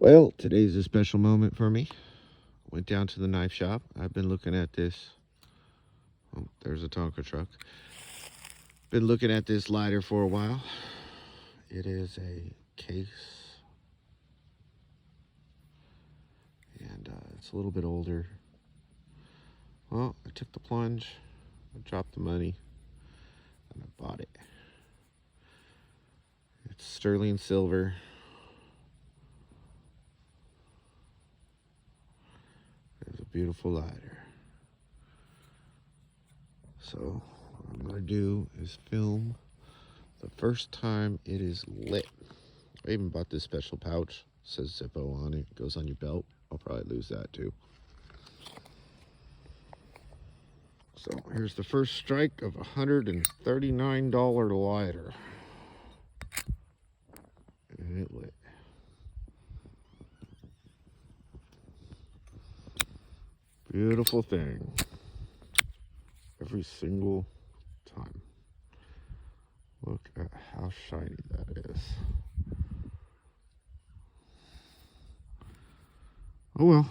Well, today's a special moment for me. Went down to the knife shop. I've been looking at this. Oh, there's a Tonka truck. Been looking at this lighter for a while. It is a case. And it's a little bit older. Well, I took the plunge. I dropped the money. And I bought it. It's sterling silver. It's a beautiful lighter. So what I'm going to do is film the first time it is lit. I even bought this special pouch. It says Zippo on it. It goes on your belt. I'll probably lose that too. So here's the first strike of a $139 lighter. And it lit. Beautiful thing. Every single time. Look at how shiny that is. Oh well.